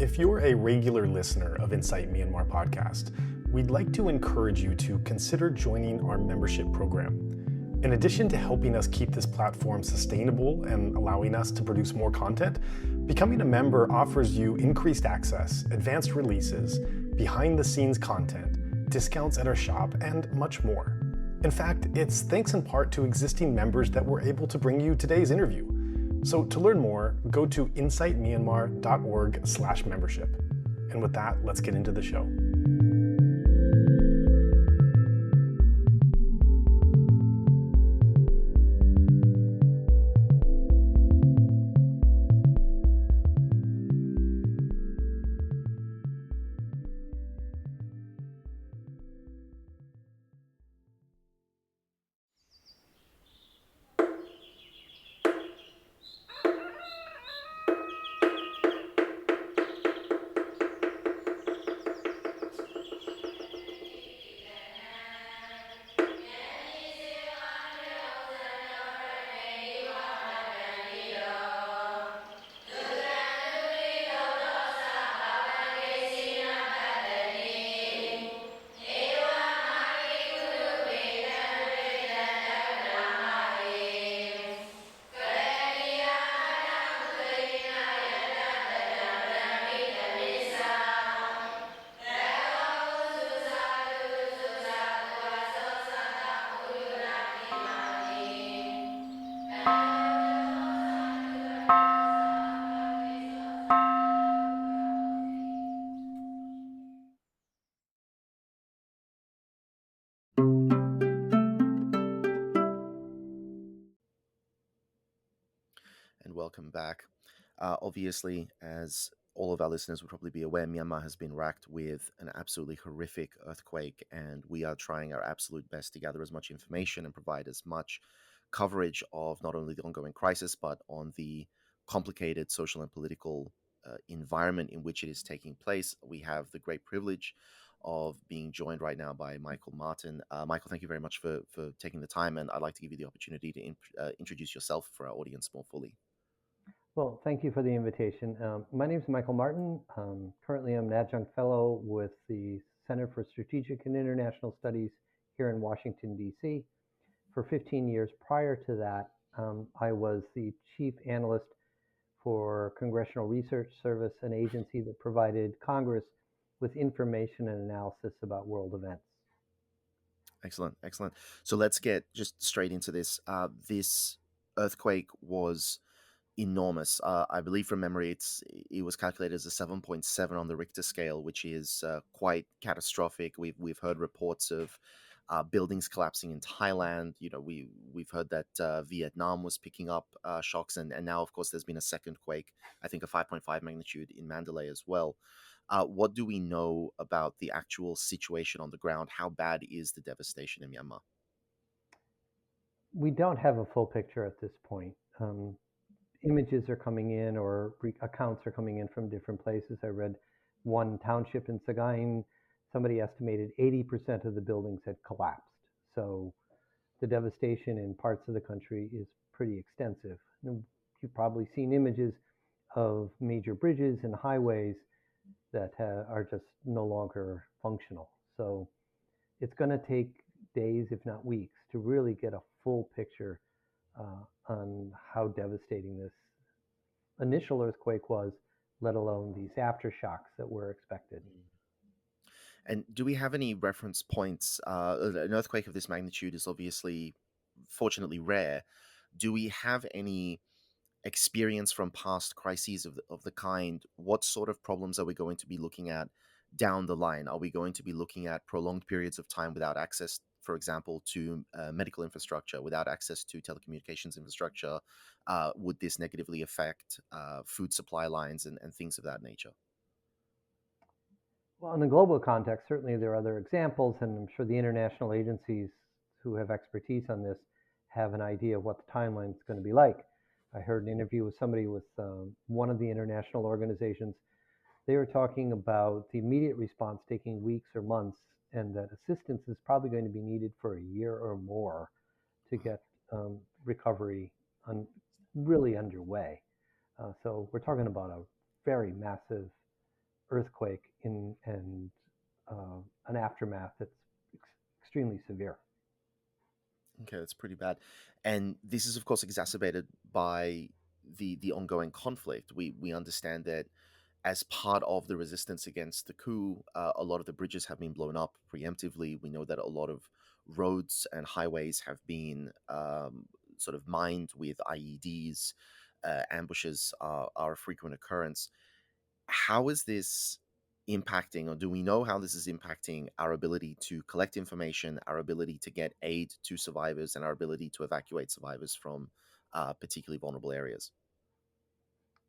If you're a regular listener of Insight Myanmar podcast, we'd like to encourage you to consider joining our membership program. In addition to helping us keep this platform sustainable and allowing us to produce more content, becoming a member offers you increased access, advanced releases, behind-the-scenes content, discounts at our shop, and much more. In fact, it's thanks in part to existing members that we're able to bring you today's interview. So to learn more, go to insightmyanmar.org/membership. And with that, let's get into the show. And welcome back. Obviously, as all of our listeners would probably be aware, Myanmar has been racked with an absolutely horrific earthquake, and we are trying our absolute best to gather as much information and provide as much coverage of not only the ongoing crisis, but on the complicated social and political environment in which it is taking place. We have the great privilege of being joined right now by Michael Martin. Michael, thank you very much for taking the time, and I'd like to give you the opportunity to introduce yourself for our audience more fully. Well, thank you for the invitation. My name is Michael Martin. Currently, I'm an adjunct fellow with the Center for Strategic and International Studies here in Washington, D.C. For 15 years prior to that, I was the chief analyst for Congressional Research Service, an agency that provided Congress with information and analysis about world events. Excellent, excellent. So let's get just straight into this. This earthquake was enormous. I believe from memory, it was calculated as a 7.7 on the Richter scale, which is quite catastrophic. We've heard reports of buildings collapsing in Thailand. You know, we've heard that Vietnam was picking up shocks, and now, of course, there's been a second quake, I think a 5.5 magnitude in Mandalay as well. What do we know about the actual situation on the ground? How bad is the devastation in Myanmar? We don't have a full picture at this point. Images are coming in, or accounts are coming in from different places. I read one township in Sagaing, somebody estimated 80% of the buildings had collapsed. So the devastation in parts of the country is pretty extensive. You've probably seen images of major bridges and highways that are just no longer functional. So it's going to take days, if not weeks, to really get a full picture on how devastating this initial earthquake was, let alone these aftershocks that were expected. And do we have any reference points? An earthquake of this magnitude is obviously, fortunately, rare. Do we have any experience from past crises of the kind? What sort of problems are we going to be looking at down the line? Are we going to be looking at prolonged periods of time without access, for example, to medical infrastructure, without access to telecommunications infrastructure? Would this negatively affect food supply lines and things of that nature? Well, in the global context, certainly there are other examples, and I'm sure the international agencies who have expertise on this have an idea of what the timeline is going to be like. I heard an interview with somebody with one of the international organizations. They were talking about the immediate response taking weeks or months, and that assistance is probably going to be needed for a year or more to get recovery really underway. So we're talking about a very massive earthquake and an aftermath that's extremely severe. Okay, that's pretty bad. And this is, of course, exacerbated by the ongoing conflict. We understand that as part of the resistance against the coup, a lot of the bridges have been blown up preemptively. We know that a lot of roads and highways have been sort of mined with IEDs. Ambushes are a frequent occurrence. How is this impacting, or do we know how this is impacting our ability to collect information, our ability to get aid to survivors, and our ability to evacuate survivors from particularly vulnerable areas?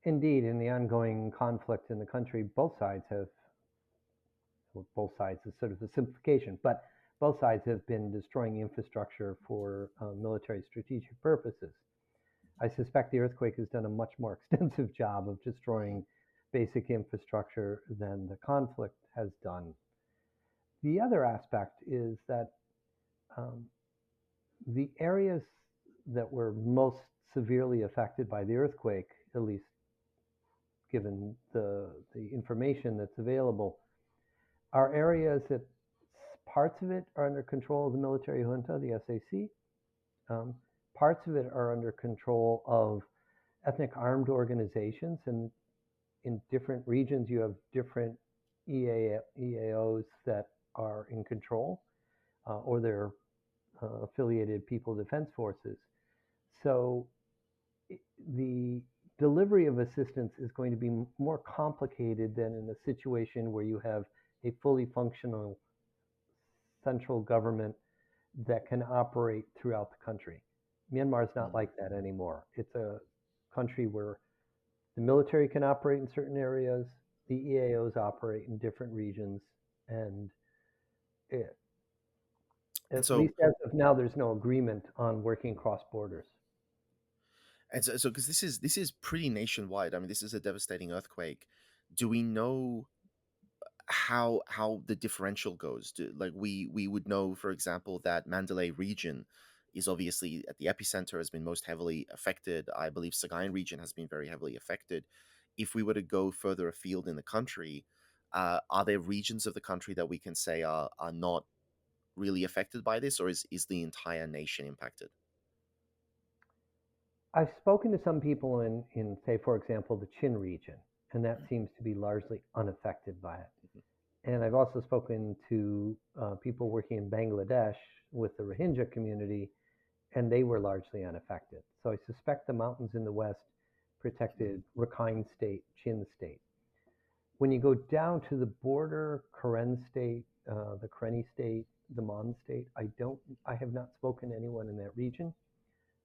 Indeed, in the ongoing conflict in the country, both sides have, well, both sides is sort of a simplification, but both sides have been destroying infrastructure for military strategic purposes. I suspect the earthquake has done a much more extensive job of destroying basic infrastructure than the conflict has done. The other aspect is that the areas that were most severely affected by the earthquake, at least given the information that's available, are areas that parts of it are under control of the military junta, the SAC. Parts of it are under control of ethnic armed organizations, and in different regions you have different EAOs that are in control, or they're affiliated People Defense Forces. So the delivery of assistance is going to be more complicated than in a situation where you have a fully functional central government that can operate throughout the country. Myanmar is not like that anymore. It's a country where the military can operate in certain areas, the EAOs operate in different regions, and at least as of now, there's no agreement on working cross borders. And so because this is pretty nationwide. I mean, this is a devastating earthquake. Do we know how the differential goes? Like we would know, for example, that Mandalay region is obviously at the epicenter, has been most heavily affected. I believe Sagaing region has been very heavily affected. If we were to go further afield in the country, are there regions of the country that we can say are not really affected by this, or is the entire nation impacted? I've spoken to some people in say, for example, the Chin region, and that seems to be largely unaffected by it. And I've also spoken to people working in Bangladesh with the Rohingya community, and they were largely unaffected. So I suspect the mountains in the west protected Rakhine State, Chin State. When you go down to the border, Karen State, the Karenni State, the Mon State, I have not spoken to anyone in that region.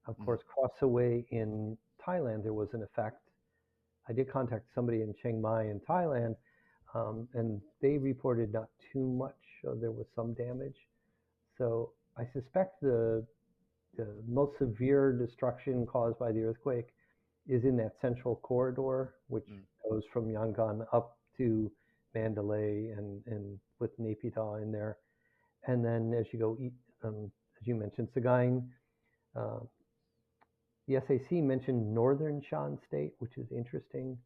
Of course, across the way in Thailand, there was an effect. I did contact somebody in Chiang Mai in Thailand, and they reported not too much. There was some damage. So I suspect the most severe destruction caused by the earthquake is in that central corridor, which goes from Yangon up to Mandalay and with Naypyidaw in there. And then as you go, as you mentioned, Sagaing, the SAC mentioned northern Shan State, which is interesting.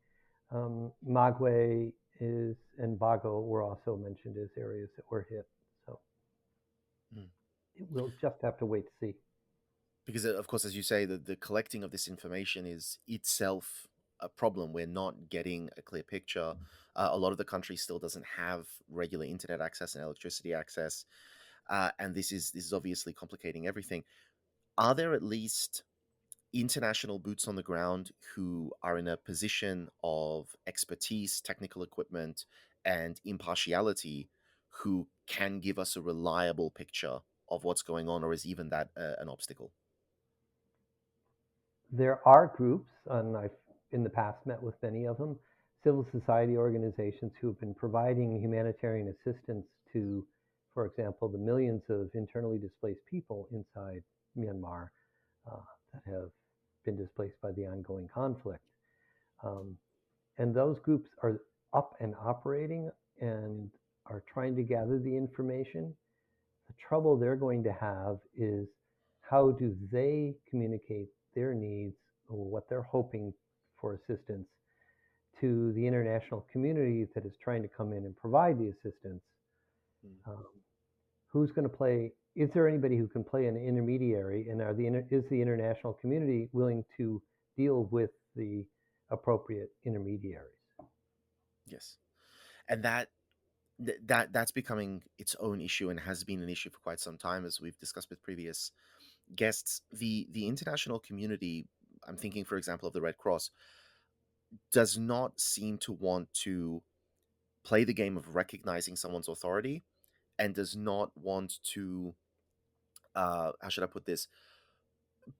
Magwe and Bago were also mentioned as areas that were hit. So we'll just have to wait to see. Because, of course, as you say, the collecting of this information is itself a problem. We're not getting a clear picture. A lot of the country still doesn't have regular internet access and electricity access. And this is obviously complicating everything. Are there at least international boots on the ground who are in a position of expertise, technical equipment, and impartiality who can give us a reliable picture of what's going on, or is even that an obstacle? There are groups, and I've in the past met with many of them, civil society organizations who have been providing humanitarian assistance to, for example, the millions of internally displaced people inside Myanmar that have been displaced by the ongoing conflict. And those groups are up and operating and are trying to gather the information. The trouble they're going to have is how do they communicate their needs or what they're hoping for assistance to the international community that is trying to come in and provide the assistance. Um, who's going to play? Is there anybody who can play an intermediary, and is the international community willing to deal with the appropriate intermediaries? Yes, and that's becoming its own issue and has been an issue for quite some time, as we've discussed with previous guests. The international community, I'm thinking, for example, of the Red Cross, does not seem to want to play the game of recognizing someone's authority, and does not want to, how should I put this,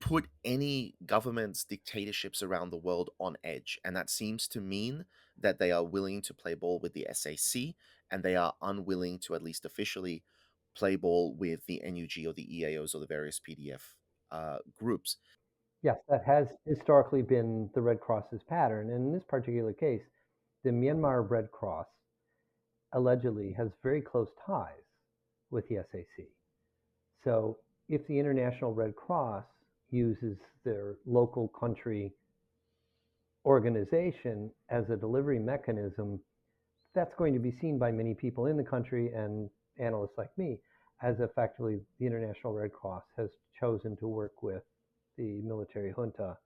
put any governments, dictatorships around the world on edge. And that seems to mean that they are willing to play ball with the SAC, and they are unwilling to, at least officially, play ball with the NUG or the EAOs or the various PDF groups. Yes, that has historically been the Red Cross's pattern. And in this particular case, the Myanmar Red Cross allegedly has very close ties with the SAC. So if the International Red Cross uses their local country organization as a delivery mechanism, that's going to be seen by many people in the country and analysts like me as effectively the International Red Cross has chosen to work with the military junta,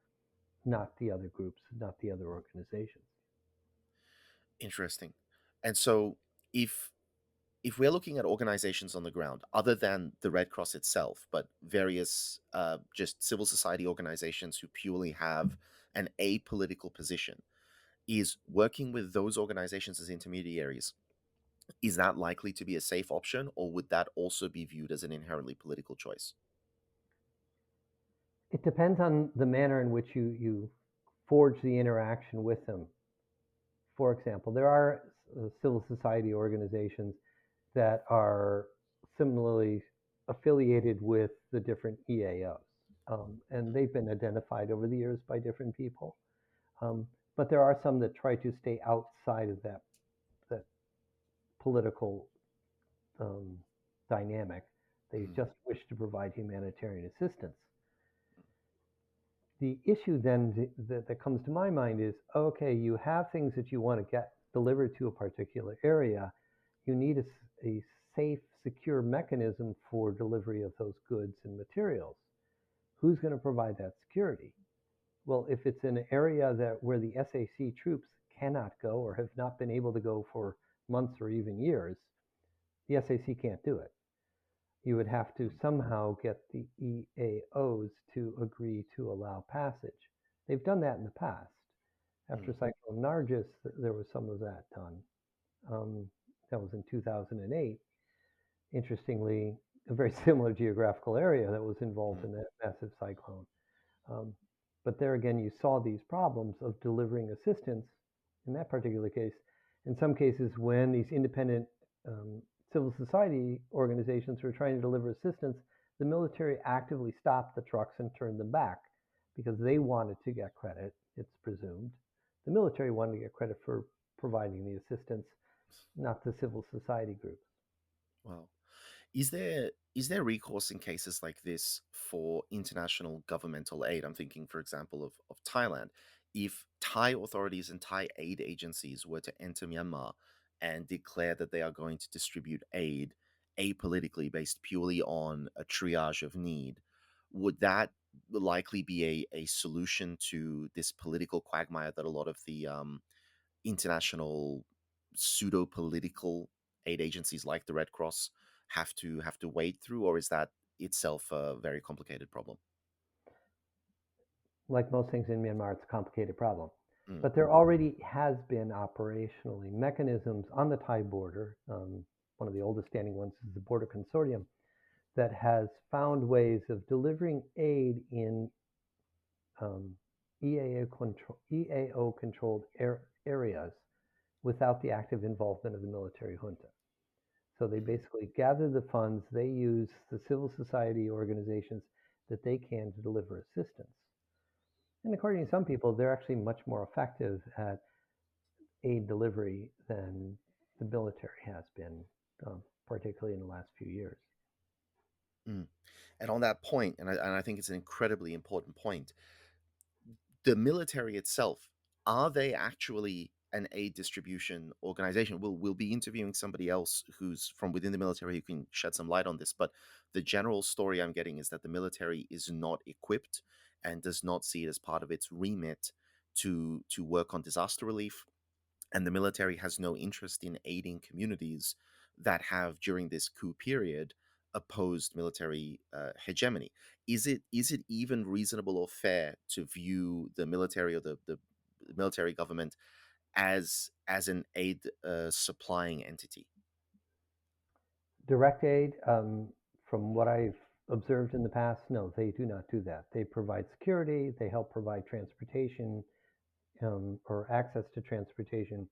not the other groups, not the other organizations. Interesting. And so if we're looking at organizations on the ground, other than the Red Cross itself, but various just civil society organizations who purely have an apolitical position, is working with those organizations as intermediaries, is that likely to be a safe option, or would that also be viewed as an inherently political choice? It depends on the manner in which you forge the interaction with them. For example, there are civil society organizations that are similarly affiliated with the different EAOs. And they've been identified over the years by different people. But there are some that try to stay outside of that political dynamic. They just wish to provide humanitarian assistance. The issue then that comes to my mind is, okay, you have things that you want to get delivered to a particular area. You need a safe, secure mechanism for delivery of those goods and materials. Who's going to provide that security? Well, if it's an area where the SAC troops cannot go or have not been able to go for months or even years, the SAC can't do it. You would have to somehow get the EAOs to agree to allow passage. They've done that in the past. After Cyclone Nargis, there was some of that done. That was in 2008. Interestingly, a very similar geographical area that was involved in that massive cyclone. But there again, you saw these problems of delivering assistance in that particular case. In some cases, when these independent civil society organizations were trying to deliver assistance, the military actively stopped the trucks and turned them back because they wanted to get credit, it's presumed. The military wanted to get credit for providing the assistance, not the civil society groups. Wow. Is there recourse in cases like this for international governmental aid? I'm thinking, for example, of Thailand. If Thai authorities and Thai aid agencies were to enter Myanmar and declare that they are going to distribute aid apolitically based purely on a triage of need, would that likely be a solution to this political quagmire that a lot of the international pseudo-political aid agencies like the Red Cross have to wade through, or is that itself a very complicated problem? Like most things in Myanmar, it's a complicated problem. But there already has been operationally mechanisms on the Thai border. One of the oldest standing ones is the Border Consortium that has found ways of delivering aid in EAO-controlled areas without the active involvement of the military junta. So they basically gather the funds, they use the civil society organizations that they can to deliver assistance. And according to some people, they're actually much more effective at aid delivery than the military has been, particularly in the last few years. And on that point, and I think it's an incredibly important point, the military itself, are they actually an aid distribution organization. We'll be interviewing somebody else who's from within the military who can shed some light on this. But the general story I'm getting is that the military is not equipped and does not see it as part of its remit to work on disaster relief, and the military has no interest in aiding communities that have, during this coup period, opposed military hegemony. Is it even reasonable or fair to view the military or the military government as an aid supplying entity? Direct aid, from what I've observed in the past, no, they do not do that. They provide security, they help provide transportation, or access to transportation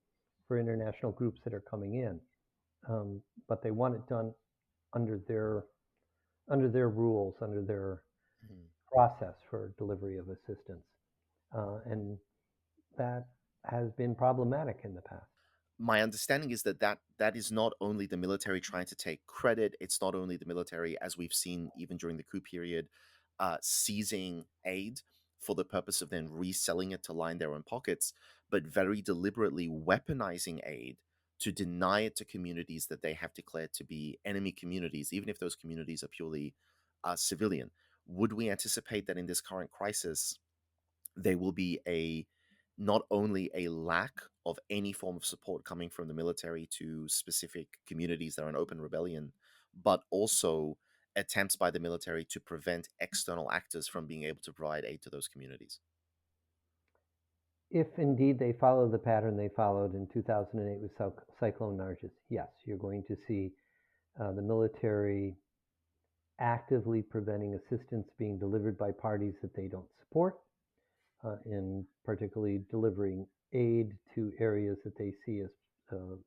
for international groups that are coming in. But they want it done under their rules, under their process for delivery of assistance. And that has been problematic in the past. My understanding is that is not only the military trying to take credit, it's not only the military, as we've seen even during the coup period, seizing aid for the purpose of then reselling it to line their own pockets, but very deliberately weaponizing aid to deny it to communities that they have declared to be enemy communities, even if those communities are purely civilian. Would we anticipate that in this current crisis, there will be not only a lack of any form of support coming from the military to specific communities that are in open rebellion, but also attempts by the military to prevent external actors from being able to provide aid to those communities? If indeed they follow the pattern they followed in 2008 with Cyclone Nargis, yes, you're going to see the military actively preventing assistance being delivered by parties that they don't support, in particularly delivering aid to areas that they see as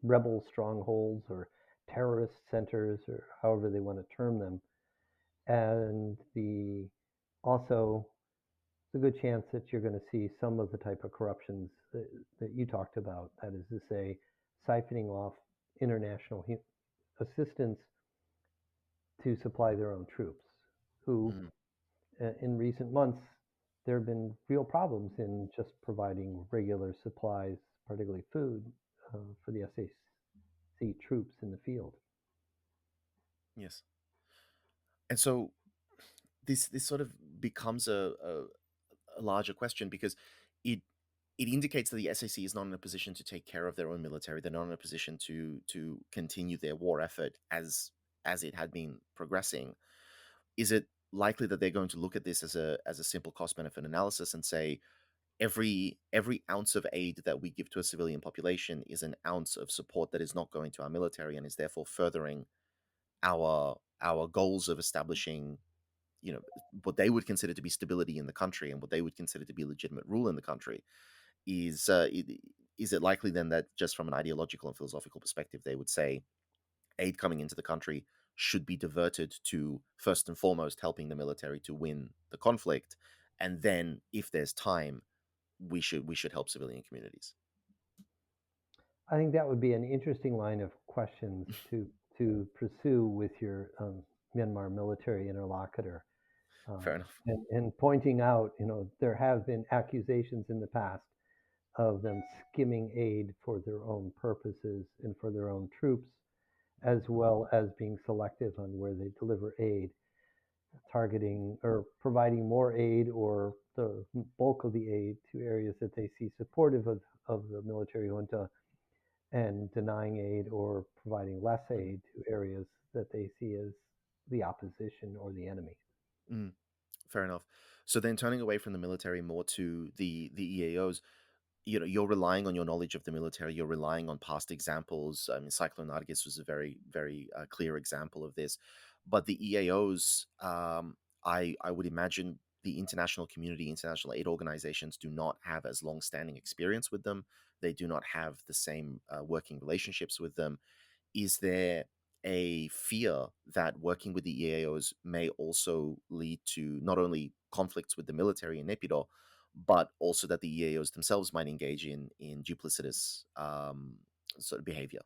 rebel strongholds or terrorist centers, or however they want to term them. And also a good chance that you're going to see some of the type of corruptions that you talked about. That is to say, siphoning off international assistance to supply their own troops, who in recent months, there have been real problems in just providing regular supplies, particularly food, for the SAC troops in the field. Yes. And so this sort of becomes a larger question, because it indicates that the SAC is not in a position to take care of their own military. They're not in a position to continue their war effort as it had been progressing. Is it likely that they're going to look at this as a simple cost benefit analysis and say every ounce of aid that we give to a civilian population is an ounce of support that is not going to our military and is therefore furthering our goals of establishing, what they would consider to be stability in the country and what they would consider to be legitimate rule in the country? Is it likely then that just from an ideological and philosophical perspective, they would say aid coming into the country should be diverted to, first and foremost, helping the military to win the conflict, and then if there's time, we should help civilian communities? I think that would be an interesting line of questions to pursue with your Myanmar military interlocutor. Fair enough. And pointing out, there have been accusations in the past of them skimming aid for their own purposes and for their own troops, as well as being selective on where they deliver aid, targeting or providing more aid or the bulk of the aid to areas that they see supportive of the military junta, and denying aid or providing less aid to areas that they see as the opposition or the enemy. Fair enough. So then turning away from the military more to the EAOs, you're relying on your knowledge of the military. You're relying on past examples. I mean, Cyclone Nargis was a very, very clear example of this. But the EAOs, I would imagine the international community, international aid organizations do not have as long-standing experience with them. They do not have the same working relationships with them. Is there a fear that working with the EAOs may also lead to not only conflicts with the military in Naypyidaw, but also that the EAOs themselves might engage in duplicitous sort of behavior?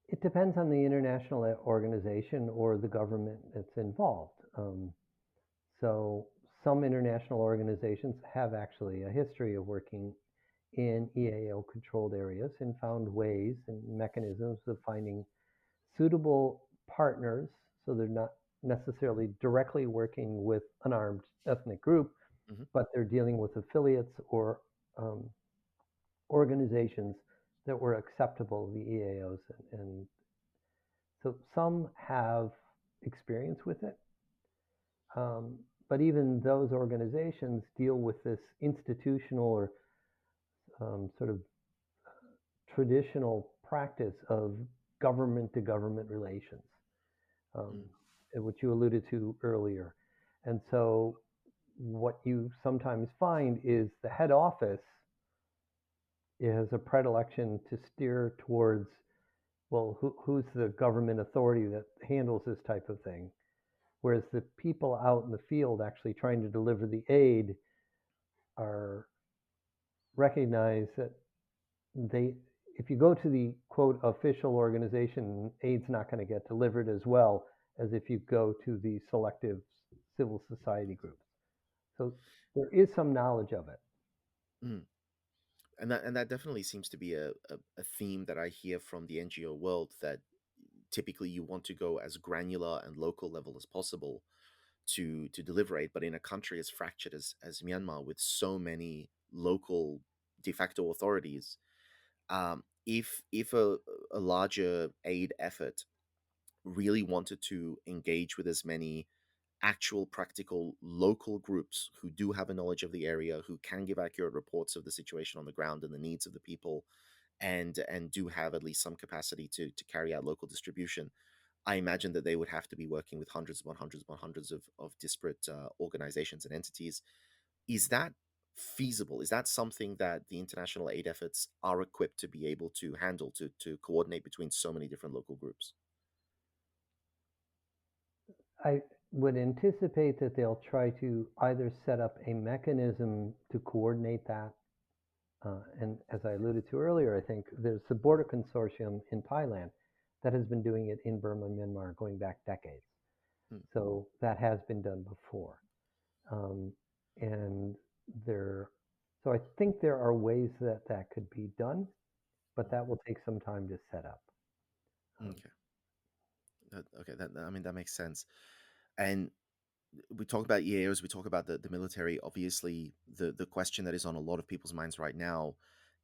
It depends on the international organization or the government that's involved. So some international organizations have actually a history of working in EAO controlled areas and found ways and mechanisms of finding suitable partners, so they're not necessarily directly working with an armed ethnic group, but they're dealing with affiliates or organizations that were acceptable to the EAOs. And so some have experience with it, but even those organizations deal with this institutional or sort of traditional practice of government to government relations, which you alluded to earlier. And so what you sometimes find is the head office has a predilection to steer towards, well, who's the government authority that handles this type of thing? Whereas the people out in the field actually trying to deliver the aid are recognize that if you go to the quote official organization, aid's not going to get delivered as well as if you go to the selective civil society groups. So there is some knowledge of it. And that definitely seems to be a theme that I hear from the NGO world, that typically you want to go as granular and local level as possible to deliver aid. But in a country as fractured as Myanmar, with so many local de facto authorities, if a larger aid effort really wanted to engage with as many actual practical local groups who do have a knowledge of the area, who can give accurate reports of the situation on the ground and the needs of the people, and do have at least some capacity to carry out local distribution, I imagine that they would have to be working with hundreds upon hundreds upon hundreds of disparate organizations and entities. Is that feasible? Is that something that the international aid efforts are equipped to be able to handle, to coordinate between so many different local groups? I would anticipate that they'll try to either set up a mechanism to coordinate that. And as I alluded to earlier, I think there's the border consortium in Thailand that has been doing it in Burma, Myanmar, going back decades. So that has been done before. So I think there are ways that could be done, but that will take some time to set up. Okay, that makes sense. And we talk about EAOs, we talk about the military. Obviously, the question that is on a lot of people's minds right now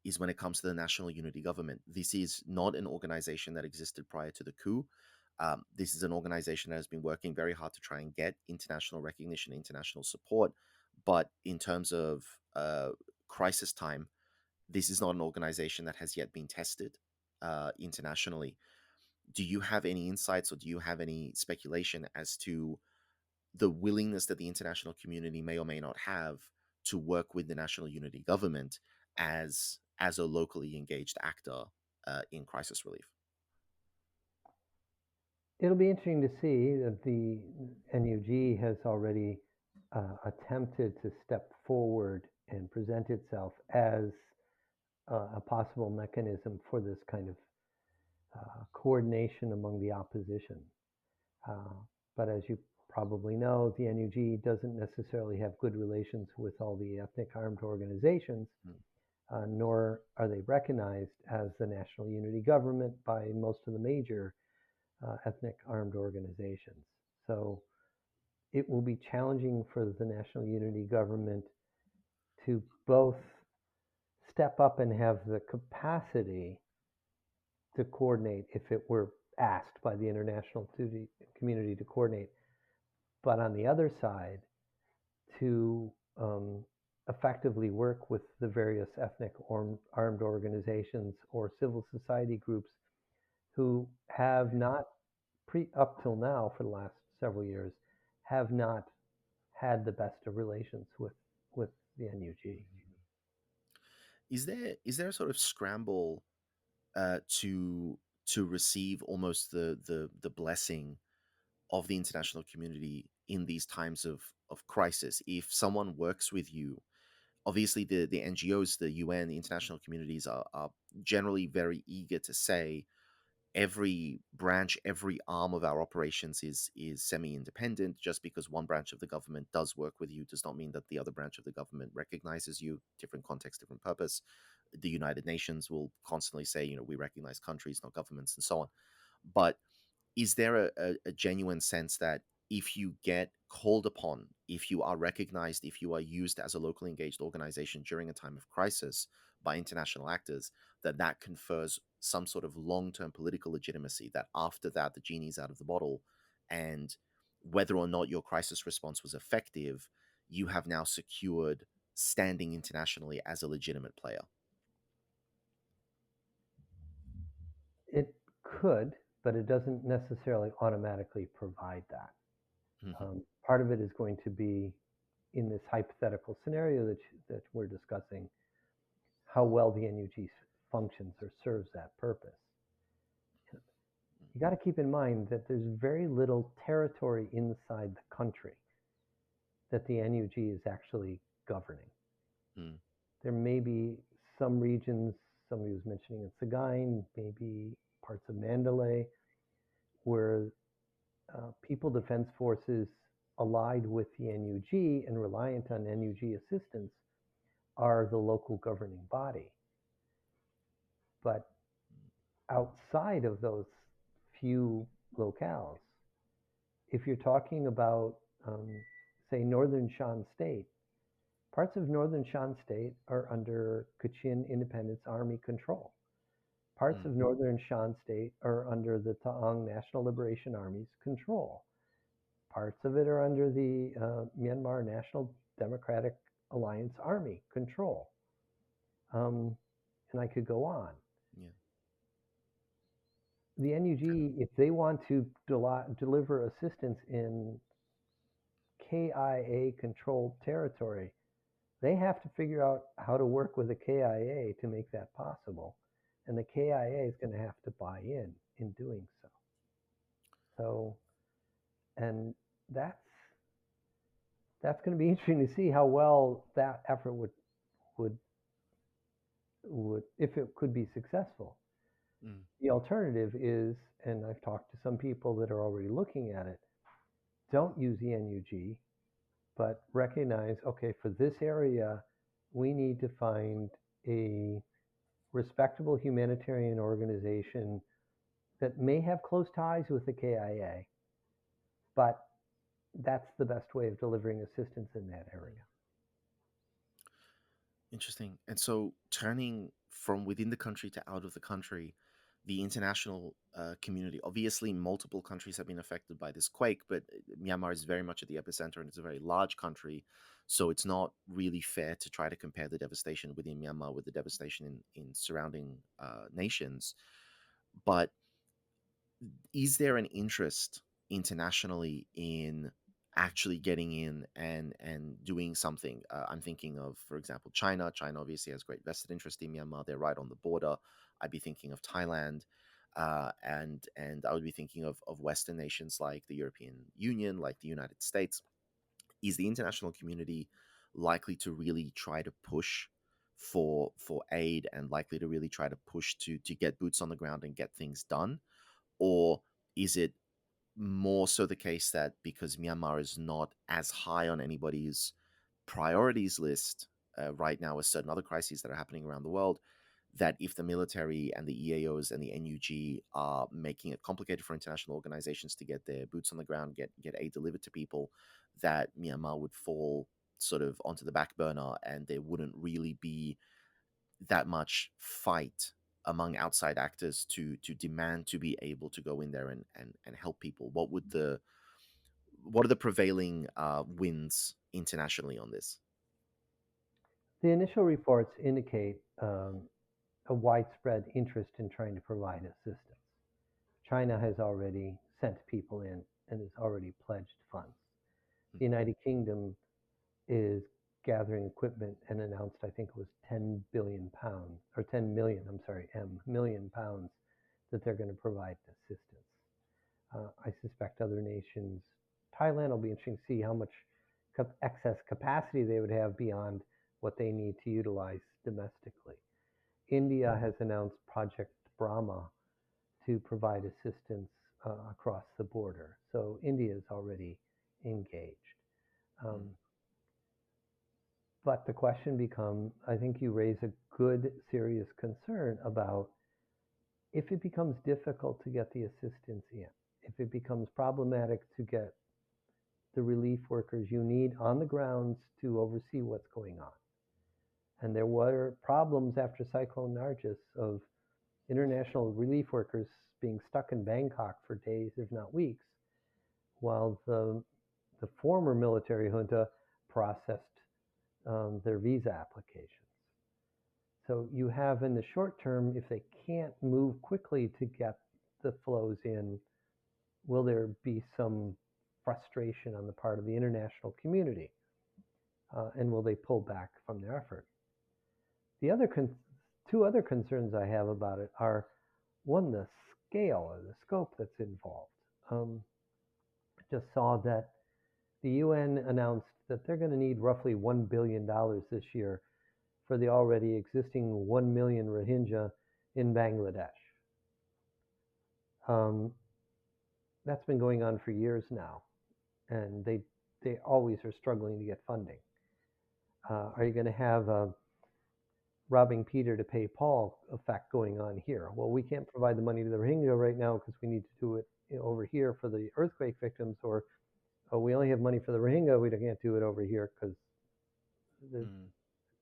is when it comes to the National Unity Government. This is not an organization that existed prior to the coup. This is an organization that has been working very hard to try and get international recognition, international support. But in terms of crisis time, this is not an organization that has yet been tested internationally. Do you have any insights, or do you have any speculation as to the willingness that the international community may or may not have to work with the National Unity Government as a locally engaged actor in crisis relief? It'll be interesting to see that the NUG has already attempted to step forward and present itself as a possible mechanism for this kind of coordination among the opposition. But as you probably know, the NUG doesn't necessarily have good relations with all the ethnic armed organizations, nor are they recognized as the National Unity Government by most of the major ethnic armed organizations. So it will be challenging for the National Unity Government to both step up and have the capacity to coordinate if it were asked by the international community to coordinate, but on the other side, to effectively work with the various ethnic armed organizations or civil society groups who have not, up till now for the last several years, have not had the best of relations with the NUG. Is there a sort of scramble to receive almost the blessing of the international community in these times of crisis? If someone works with you, obviously the NGOs, the UN, the international communities are generally very eager to say every branch, every arm of our operations is semi-independent. Just because one branch of the government does work with you does not mean that the other branch of the government recognizes you. Different context, different purpose. the United Nations will constantly say, we recognize countries, not governments, and so on. But is there a genuine sense that if you get called upon, if you are recognized, if you are used as a locally engaged organization during a time of crisis by international actors, that confers some sort of long-term political legitimacy, that after that the genie's out of the bottle, and whether or not your crisis response was effective, you have now secured standing internationally as a legitimate player? It could, but it doesn't necessarily automatically provide that. Part of it is going to be, in this hypothetical scenario that we're discussing, how well the NUG functions or serves that purpose. You got to keep in mind that there's very little territory inside the country that the NUG is actually governing. There may be some regions, somebody was mentioning in Sagaing, maybe parts of Mandalay, where People Defense Forces allied with the NUG and reliant on NUG assistance are the local governing body. But outside of those few locales, if you're talking about, say, Northern Shan State, parts of Northern Shan State are under Kachin Independence Army control. Parts of Northern Shan State are under the Ta'ang National Liberation Army's control. Parts of it are under the Myanmar National Democratic Alliance Army control. And I could go on. Yeah. The NUG, if they want to deliver assistance in KIA-controlled territory, they have to figure out how to work with the KIA to make that possible. And the KIA is going to have to buy in doing so. So, and that's going to be interesting to see how well that effort would if it could be successful. The alternative is, and I've talked to some people that are already looking at it, don't use the NUG, but recognize, okay, for this area, we need to find a respectable humanitarian organization that may have close ties with the KIA, but that's the best way of delivering assistance in that area. Interesting. And so turning from within the country to out of the country, the international community, obviously multiple countries have been affected by this quake, but Myanmar is very much at the epicenter and it's a very large country. So it's not really fair to try to compare the devastation within Myanmar with the devastation in surrounding nations. But is there an interest internationally in actually getting in and doing something? I'm thinking of, for example, China. China obviously has great vested interest in Myanmar. They're right on the border. I'd be thinking of Thailand, and I would be thinking of Western nations like the European Union, like the United States. Is the international community likely to really try to push for aid and likely to really try to push to get boots on the ground and get things done? Or is it more so the case that because Myanmar is not as high on anybody's priorities list right now as certain other crises that are happening around the world, that if the military and the EAOs and the NUG are making it complicated for international organizations to get their boots on the ground, get aid delivered to people, that Myanmar would fall sort of onto the back burner and there wouldn't really be that much fight among outside actors to demand to be able to go in there and help people? What are the prevailing winds internationally on this? The initial reports indicate a widespread interest in trying to provide assistance. China has already sent people in and has already pledged funds. The United Kingdom is gathering equipment and announced, I think it was 10 billion pounds, or 10 million, million pounds that they're going to provide assistance. I suspect other nations, Thailand will be interesting to see how much excess capacity they would have beyond what they need to utilize domestically. India has announced Project Brahma to provide assistance across the border. So India is already engaged. But the question becomes, I think you raise a good, serious concern about if it becomes difficult to get the assistance in, if it becomes problematic to get the relief workers you need on the grounds to oversee what's going on. And there were problems after Cyclone Nargis of international relief workers being stuck in Bangkok for days, if not weeks, while the former military junta processed their visa applications. So you have in the short term, if they can't move quickly to get the flows in, will there be some frustration on the part of the international community? And will they pull back from their effort? The other two other concerns I have about it are, one, the scale or the scope that's involved. Just saw that the UN announced that they're going to need roughly $1 billion this year for the already existing 1 million Rohingya in Bangladesh. That's been going on for years now, and they always are struggling to get funding. Are you going to have a robbing Peter to pay Paul effect going on here? Well, we can't provide the money to the Rohingya right now because we need to do it over here for the earthquake victims, or we only have money for the Rohingya, we can't do it over here because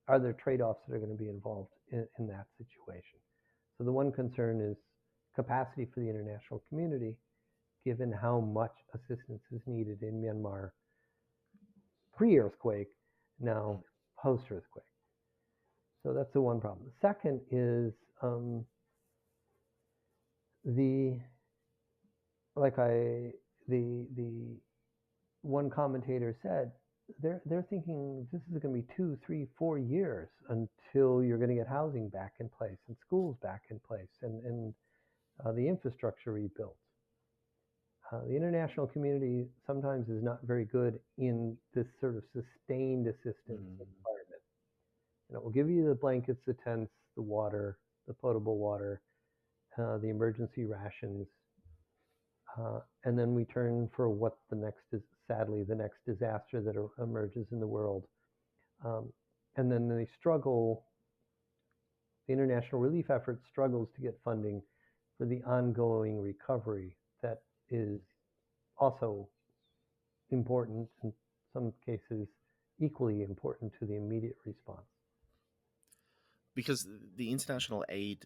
are there trade-offs that are going to be involved in that situation? So the one concern is capacity for the international community, given how much assistance is needed in Myanmar pre-earthquake, now post-earthquake. So that's the one problem. The second is the one commentator said, they're thinking this is going to be 2, 3, 4 years until you're going to get housing back in place and schools back in place and the infrastructure rebuilt. The international community sometimes is not very good in this sort of sustained assistance environment. And it will give you the blankets, the tents, the water, the potable water, the emergency rations, and then we turn for what the next is, sadly, the next disaster that emerges in the world. And then they struggle, the international relief effort struggles to get funding for the ongoing recovery that is also important, in some cases equally important to the immediate response. Because the international aid,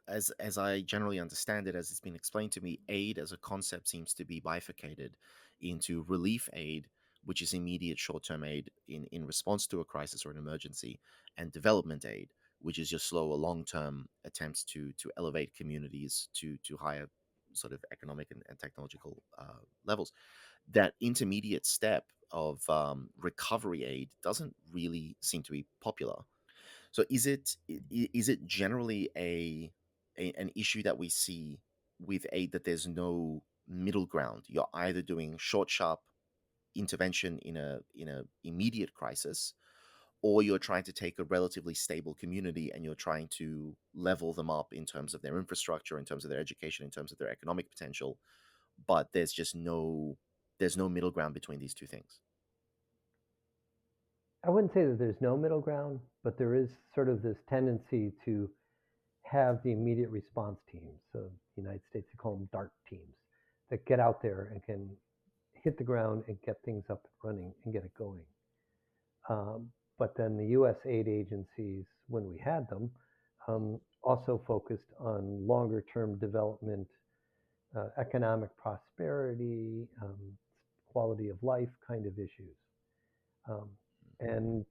as I generally understand it, as it's been explained to me, aid as a concept seems to be bifurcated into relief aid, which is immediate short-term aid in response to a crisis or an emergency, and development aid, which is your slower long-term attempts to elevate communities to higher sort of economic and technological levels. That intermediate step of recovery aid doesn't really seem to be popular. So is it generally an issue that we see with aid, that there's no middle ground? You're either doing short, sharp intervention in a immediate crisis, or you're trying to take a relatively stable community and you're trying to level them up in terms of their infrastructure, in terms of their education, in terms of their economic potential, but there's no middle ground between these two things. I wouldn't say that there's no middle ground, but there is sort of this tendency to have the immediate response teams. So the United States, they call them DART teams, that get out there and can hit the ground and get things up and running and get it going. But then the U.S. aid agencies, when we had them, also focused on longer-term development, economic prosperity, quality of life kind of issues. And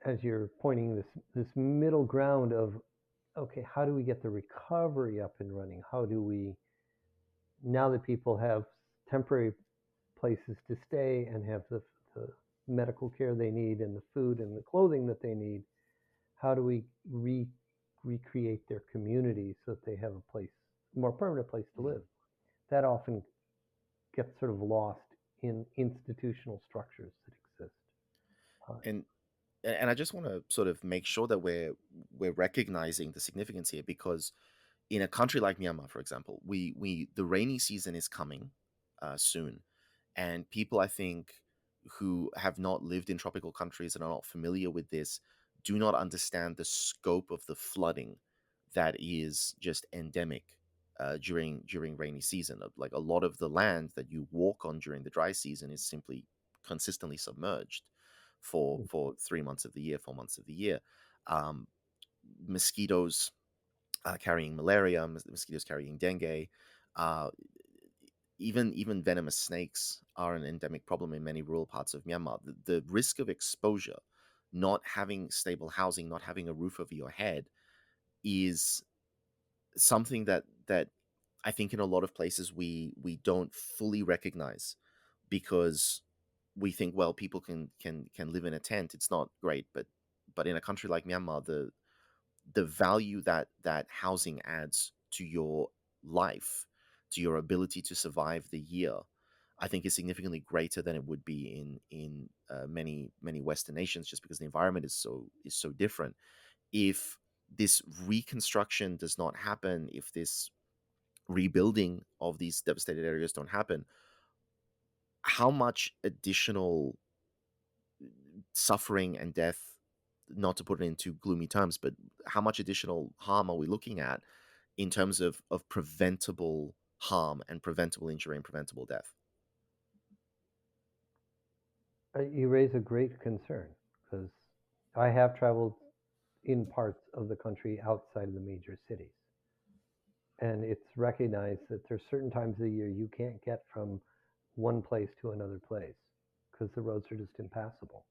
as you're pointing, this middle ground of, okay, how do we get the recovery up and running? How do we, now that people have temporary places to stay and have the medical care they need and the food and the clothing that they need, how do we recreate their communities so that they have a place, a more permanent place to live? That often gets sort of lost in institutional structures that exist. And I just want to sort of make sure that we're recognizing the significance here, because in a country like Myanmar, for example, the rainy season is coming soon, and people, I think, who have not lived in tropical countries and are not familiar with this do not understand the scope of the flooding that is just endemic during rainy season. Like a lot of the land that you walk on during the dry season is simply consistently submerged for 3 months of the year, 4 months of the year. Um, Mosquitoes carrying malaria, mosquitoes carrying dengue, uh, even venomous snakes are an endemic problem in many rural parts of Myanmar. The risk of exposure, not having stable housing, not having a roof over your head, is something that I think in a lot of places we don't fully recognize, because we think, well, people can live in a tent. It's not great, but in a country like Myanmar, the value that housing adds to your life, to your ability to survive the year, I think is significantly greater than it would be in many Western nations, just because the environment is so different. If this reconstruction does not happen, if this rebuilding of these devastated areas don't happen, how much additional suffering and death, not to put it into gloomy terms, but how much additional harm are we looking at in terms of preventable harm and preventable injury and preventable death? You raise a great concern, because I have traveled in parts of the country outside of the major cities. And it's recognized that there's certain times of the year you can't get from one place to another place because the roads are just impassable.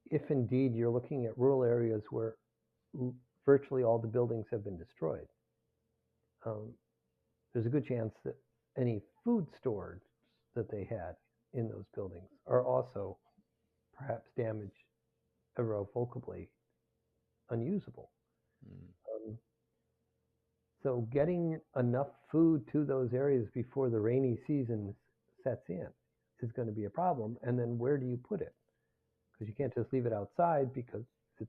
If indeed you're looking at rural areas where virtually all the buildings have been destroyed, there's a good chance that any food stores that they had in those buildings are also perhaps damaged irrevocably, unusable. So getting enough food to those areas before the rainy season sets in is going to be a problem. And then where do you put it? Because you can't just leave it outside, because it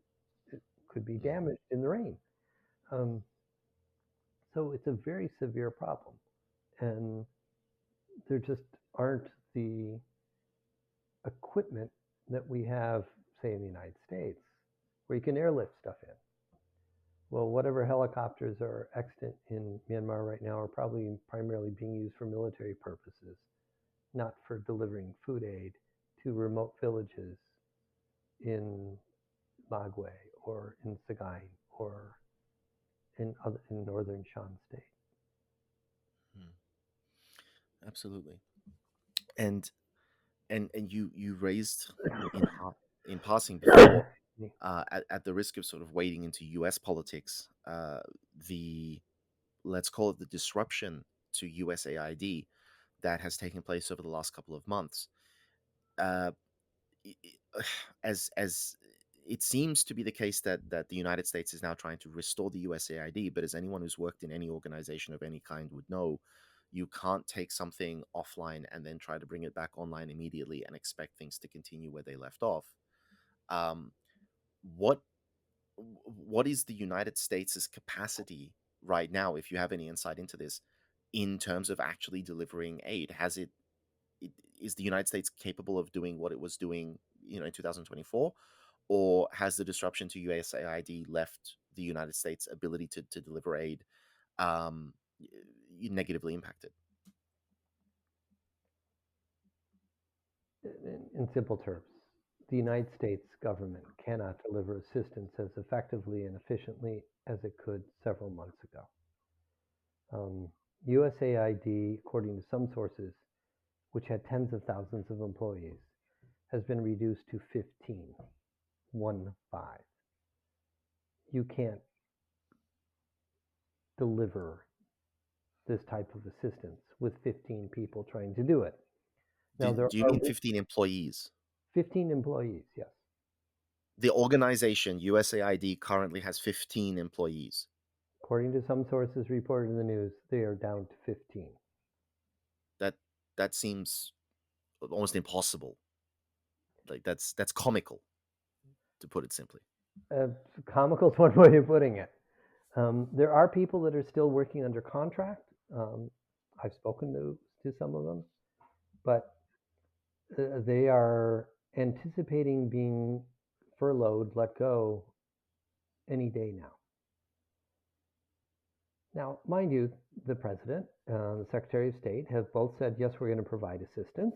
could be damaged in the rain. So it's a very severe problem. And there just aren't the equipment that we have, say, in the United States, where you can airlift stuff in. Well, whatever helicopters are extant in Myanmar right now are probably primarily being used for military purposes, not for delivering food aid to remote villages in Magwe or in Sagaing or in northern Shan State. Absolutely. And you raised in passing before, at the risk of sort of wading into US politics, let's call it the disruption to USAID that has taken place over the last couple of months. As it seems to be the case that the United States is now trying to restore the USAID, but as anyone who's worked in any organization of any kind would know, you can't take something offline and then try to bring it back online immediately and expect things to continue where they left off. What is the United States' capacity right now, if you have any insight into this, in terms of actually delivering aid? Is the United States capable of doing what it was doing, in 2024, or has the disruption to USAID left the United States' ability to deliver aid negatively impacted? In simple terms, the United States government cannot deliver assistance as effectively and efficiently as it could several months ago. USAID, according to some sources, which had tens of thousands of employees, has been reduced to 15. You can't deliver this type of assistance with 15 people trying to do it. Now, do you mean 15 employees? 15 employees, yes. The organization USAID currently has 15 employees. According to some sources reported in the news, they are down to 15. That seems almost impossible. Like that's comical, to put it simply. Comical is one way of putting it. There are people that are still working under contract. I've spoken to some of them, but They are anticipating being furloughed, let go any day now. Now, mind you, the President, the Secretary of State have both said, yes, we're going to provide assistance.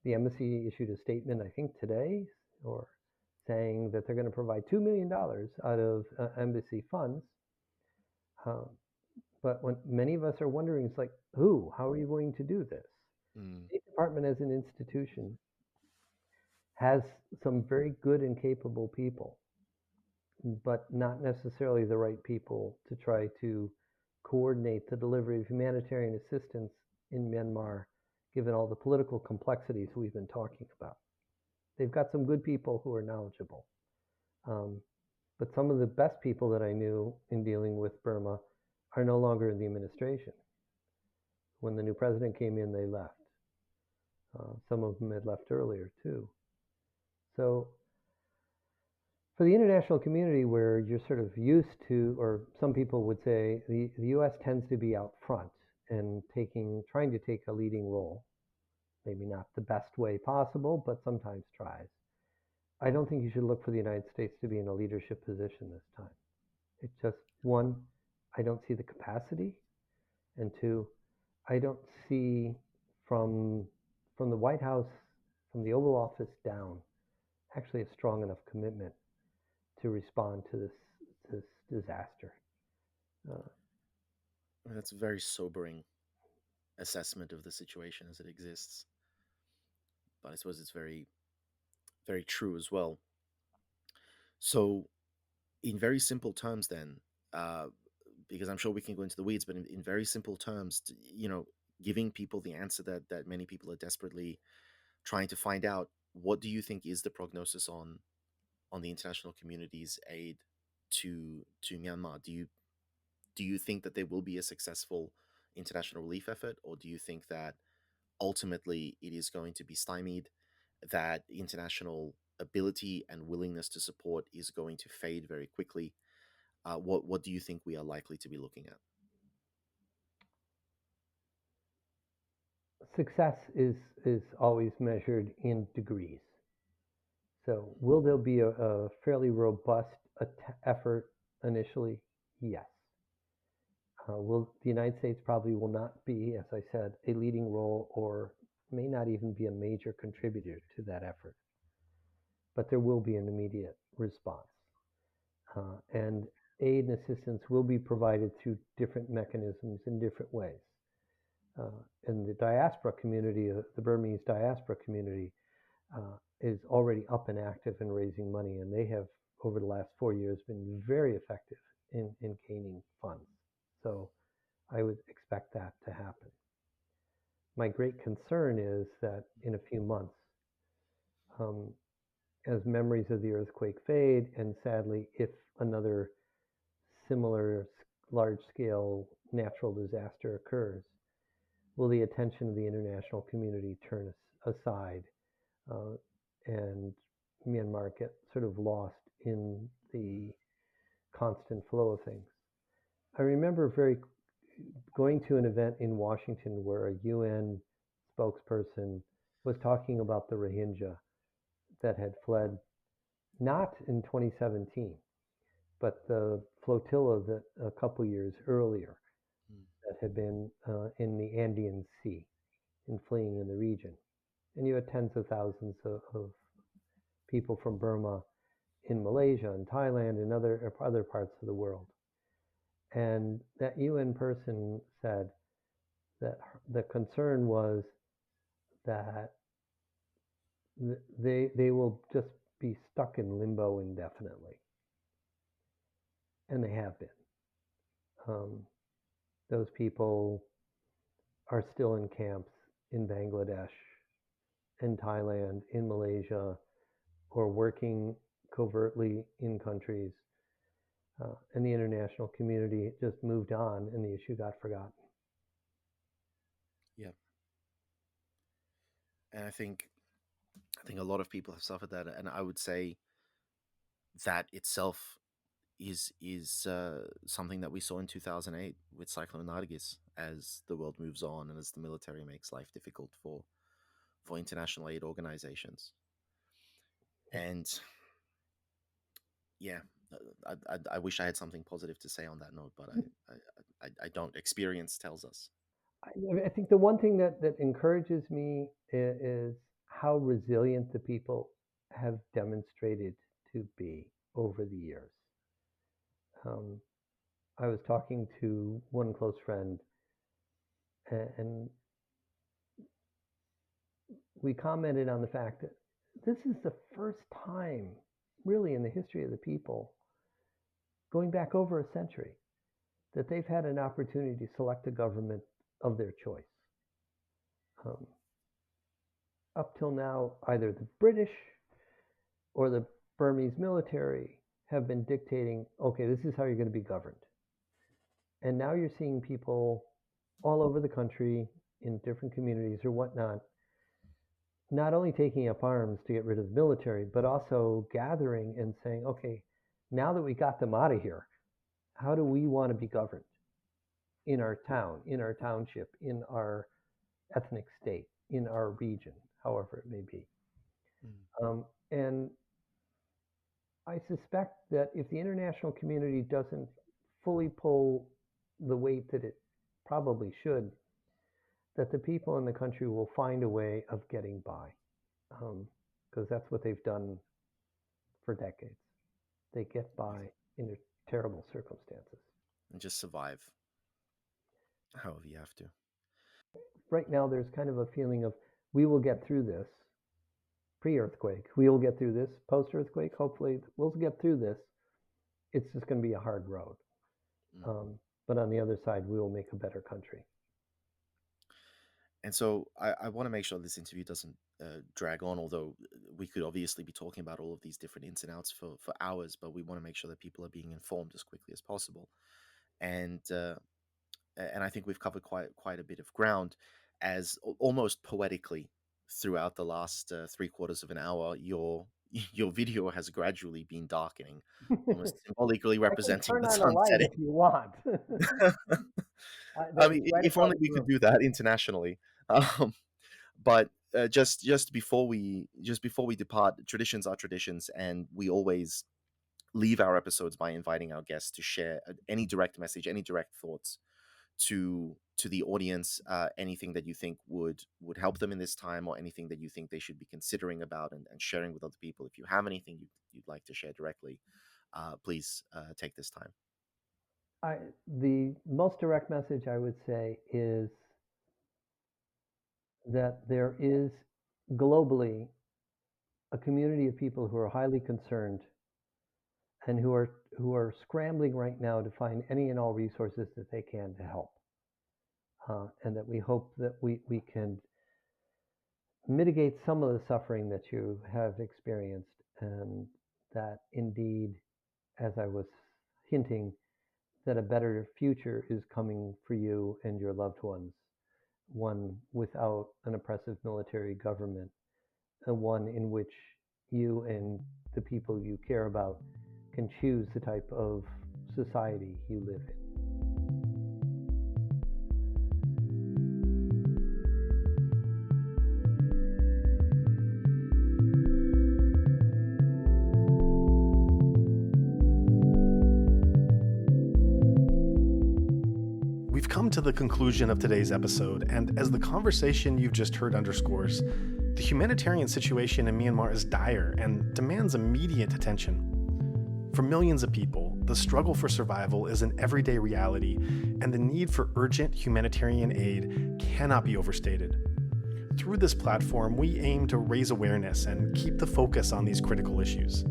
The embassy issued a statement, I think today, or saying that they're going to provide $2 million out of embassy funds. But when many of us are wondering, it's like, how are you going to do this? Mm. State Department as an institution has some very good and capable people, but not necessarily the right people to try to coordinate the delivery of humanitarian assistance in Myanmar, given all the political complexities we've been talking about. They've got some good people who are knowledgeable. But some of the best people that I knew in dealing with Burma are no longer in the administration. When the new president came in, they left. Some of them had left earlier too. So for the international community, where you're sort of used to, or some people would say, the U.S. tends to be out front and trying to take a leading role, maybe not the best way possible, but sometimes tries. I don't think you should look for the United States to be in a leadership position this time. It's just, one, I don't see the capacity, and two, I don't see from the White House, from the Oval Office down, actually a strong enough commitment to respond to this disaster. That's a very sobering assessment of the situation as it exists. But I suppose it's very, very true as well. So, in very simple terms, then, because I'm sure we can go into the weeds, but in very simple terms, giving people the answer that many people are desperately trying to find out, what do you think is the prognosis on the international community's aid to Myanmar? Do you think that there will be a successful international relief effort, or do you think that ultimately it is going to be stymied, that international ability and willingness to support is going to fade very quickly? What do you think we are likely to be looking at? Success is always measured in degrees. So will there be a fairly robust effort initially? Yes. Will the United States probably will not be, as I said, a leading role, or may not even be a major contributor to that effort. But there will be an immediate response. And aid and assistance will be provided through different mechanisms in different ways. And the diaspora community, the Burmese diaspora community, is already up and active in raising money, and they have, over the last 4 years, been very effective in gaining funds. So I would expect that to happen. My great concern is that in a few months, as memories of the earthquake fade, and sadly, if another similar large-scale natural disaster occurs, will the attention of the international community turn aside and Myanmar get sort of lost in the constant flow of things? I remember going to an event in Washington where a UN spokesperson was talking about the Rohingya that had fled, not in 2017, but the flotilla that a couple years earlier that had been in the Andean Sea and fleeing in the region. And you had tens of thousands of people from Burma in Malaysia and Thailand and other parts of the world. And that UN person said that the concern was that they will just be stuck in limbo indefinitely. And they have been. Those people are still in camps in Bangladesh, in Thailand, in Malaysia, or working covertly in countries. And the international community just moved on, and the issue got forgotten. Yeah. And I think a lot of people have suffered that, and I would say that itself is something that we saw in 2008 with Cyclone Nargis, as the world moves on and as the military makes life difficult for international aid organizations. And yeah, I wish I had something positive to say on that note, but I don't. Experience tells us. I think the one thing that encourages me is how resilient the people have demonstrated to be over the years. I was talking to one close friend, and we commented on the fact that this is the first time, really, in the history of the people, going back over a century, that they've had an opportunity to select a government of their choice. Up till now, either the British or the Burmese military have been dictating, okay, this is how you're going to be governed. And now you're seeing people all over the country in different communities or whatnot, not only taking up arms to get rid of the military, but also gathering and saying, okay, now that we got them out of here, how do we want to be governed in our town, in our township, in our ethnic state, in our region, however it may be. And I suspect that if the international community doesn't fully pull the weight that it probably should, that the people in the country will find a way of getting by, because that's what they've done for decades. They get by in terrible circumstances. And just survive, however you have to. Right now, there's kind of a feeling of, we will get through this. Pre-earthquake, we will get through this. Post-earthquake, hopefully, we'll get through this. It's just going to be a hard road. But on the other side, we will make a better country. And so I want to make sure this interview doesn't drag on, although we could obviously be talking about all of these different ins and outs for hours, but we want to make sure that people are being informed as quickly as possible. And I think we've covered quite a bit of ground, as almost poetically throughout the last 3/4 of an hour, your video has gradually been darkening, almost symbolically representing the sun setting. If you want. I mean, if only we could do that internationally. But just before we depart, traditions are traditions, and we always leave our episodes by inviting our guests to share any direct message, any direct thoughts to the audience, anything that you think would help them in this time, or anything that you think they should be considering about and sharing with other people. If you have anything you'd like to share directly, please take this time. The most direct message I would say is that there is globally a community of people who are highly concerned and who are scrambling right now to find any and all resources that they can to help. And that we hope that we can mitigate some of the suffering that you have experienced, and that indeed, as I was hinting, that a better future is coming for you and your loved ones, one without an oppressive military government, and one in which you and the people you care about can choose the type of society you live in. We've come to the conclusion of today's episode, and as the conversation you've just heard underscores, the humanitarian situation in Myanmar is dire and demands immediate attention. For millions of people, the struggle for survival is an everyday reality, and the need for urgent humanitarian aid cannot be overstated. Through this platform, we aim to raise awareness and keep the focus on these critical issues.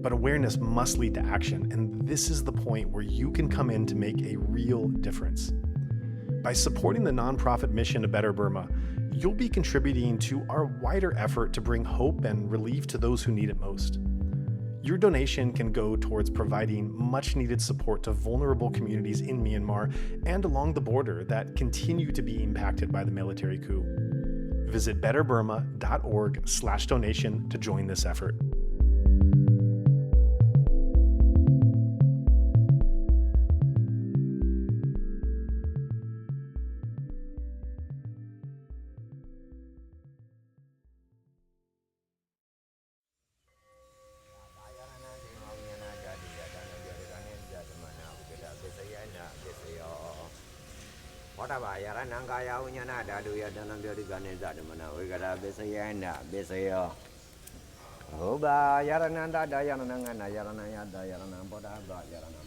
But awareness must lead to action, and this is the point where you can come in to make a real difference. By supporting the nonprofit mission of Better Burma, you'll be contributing to our wider effort to bring hope and relief to those who need it most. Your donation can go towards providing much-needed support to vulnerable communities in Myanmar and along the border that continue to be impacted by the military coup. Visit betterburma.org/donation to join this effort. yarananga unyana dadu yadana birigane zadamana we gotta besayana besayo Oba yarananda dayananga yaranaya dayanamba yarana